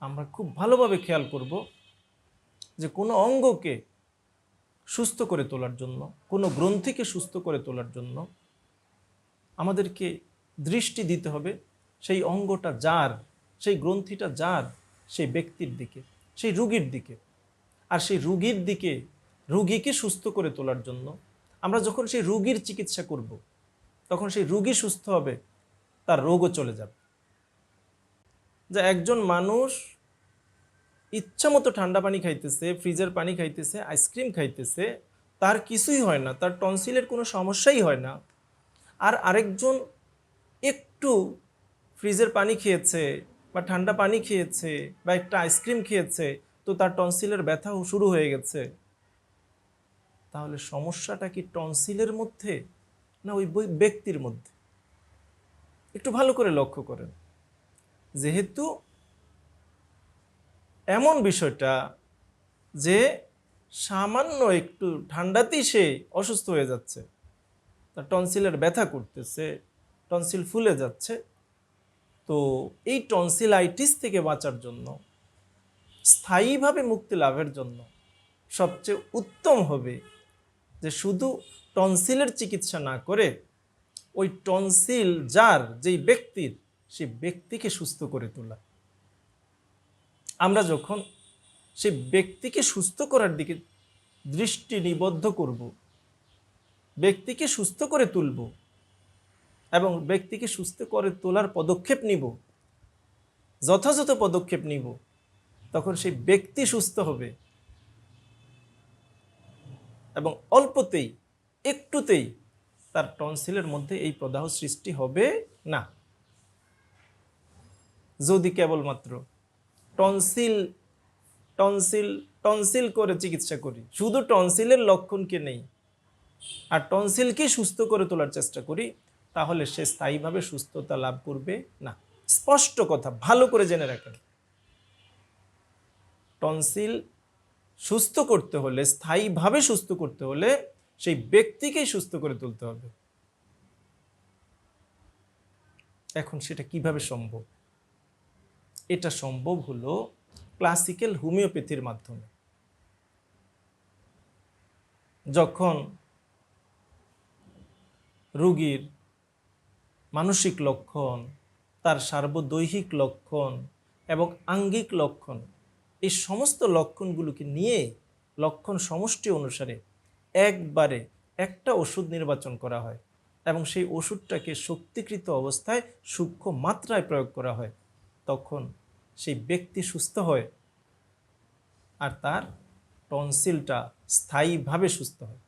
আমরা খুব ভালোভাবে খেয়াল করব যে কোনো অঙ্গকে সুস্থ করে তোলার জন্য, কোনো গ্রন্থিকে সুস্থ করে তোলার জন্য আমাদেরকে দৃষ্টি দিতে হবে সেই অঙ্গটা যার, সেই গ্রন্থিটা যার, সেই ব্যক্তির দিকে, সেই রুগীর দিকে। আর সেই রুগীর দিকে, রুগীকে সুস্থ করে তোলার জন্য আমরা যখন সেই রুগীর চিকিৎসা করব, তখন সেই রুগী সুস্থ হবে, তার রোগও চলে যাবে। যে একজন মানুষ ইচ্ছা মতো ঠান্ডা পানি খাইতেছে, ফ্রিজের পানি খাইতেছে, আইসক্রিম খাইতেছে, তার কিছুই হয় না, তার টনসিলের কোনো সমস্যাই হয় না। আর আরেকজন একটু ফ্রিজের পানি খেয়েছে বা ঠান্ডা পানি খেয়েছে বা একটা আইসক্রিম খেয়েছে, তো তার টনসিলের ব্যথাও শুরু হয়ে গেছে। তাহলে সমস্যাটা কি টনসিলের মধ্যে না ওই ব্যক্তির মধ্যে? একটু ভালো করে লক্ষ্য করেন। যেহেতু এমন বিষয়টা যে সামান্য একটু ঠান্ডাতেই সে অসুস্থ হয়ে যাচ্ছে, তার টনসিলের ব্যথা করতেছে, টনসিল ফুলে যাচ্ছে, তো এই টনসিলাইটিস থেকে বাঁচার জন্য, স্থায়ীভাবে মুক্তি লাভের জন্য সবচেয়ে উত্তম হবে যে শুধু টনসিলের চিকিৎসা না করে ওই টনসিল যার, যেই ব্যক্তির, সেই ব্যক্তিকে সুস্থ করে তোলা। আমরা যখন সেই ব্যক্তিকে সুস্থ করার দিকে দৃষ্টি নিবদ্ধ করব, ব্যক্তিকে সুস্থ করে তুলব এবং ব্যক্তিকে সুস্থ করে তোলার পদক্ষেপ নিব, যথাযথ পদক্ষেপ নিব, তখন সেই ব্যক্তি সুস্থ হবে এবং অল্পতেই, একটুতেই তার টনসিলের মধ্যে এই প্রদাহ সৃষ্টি হবে না। যদি কেবলমাত্র টনসিল টনসিল টনসিল করে চিকিৎসা করি, শুধু টনসিলের লক্ষণকে নেই আর টনসিলকে সুস্থ করে তোলার চেষ্টা করি, তাহলে সে স্থায়ীভাবে সুস্থতা লাভ করবে না। স্পষ্ট কথা, ভালো করে জেনে রাখেন। টনসিল সুস্থ করতে হলে, স্থায়ীভাবে সুস্থ করতে হলে সেই ব্যক্তিকেই সুস্থ করে তুলতে হবে। এখন সেটা কিভাবে সম্ভব? এটা সম্ভব হলো ক্লাসিক্যাল হোমিওপ্যাথির মাধ্যমে। যখন রোগীর মানসিক লক্ষণ, তার সার্বদৈহিক লক্ষণ এবং আঙ্গিক লক্ষণ, এই সমস্ত লক্ষণগুলোকে নিয়ে লক্ষণ সমষ্টি অনুসারে একবারে একটা ওষুধ নির্বাচন করা হয় এবং সেই ওষুধটাকে শক্তিকৃত অবস্থায় সূক্ষ্ম মাত্রায় প্রয়োগ করা হয়, তখন সেই ব্যক্তি সুস্থ হয় আর তার টনসিলটা স্থায়ীভাবে সুস্থ হয়।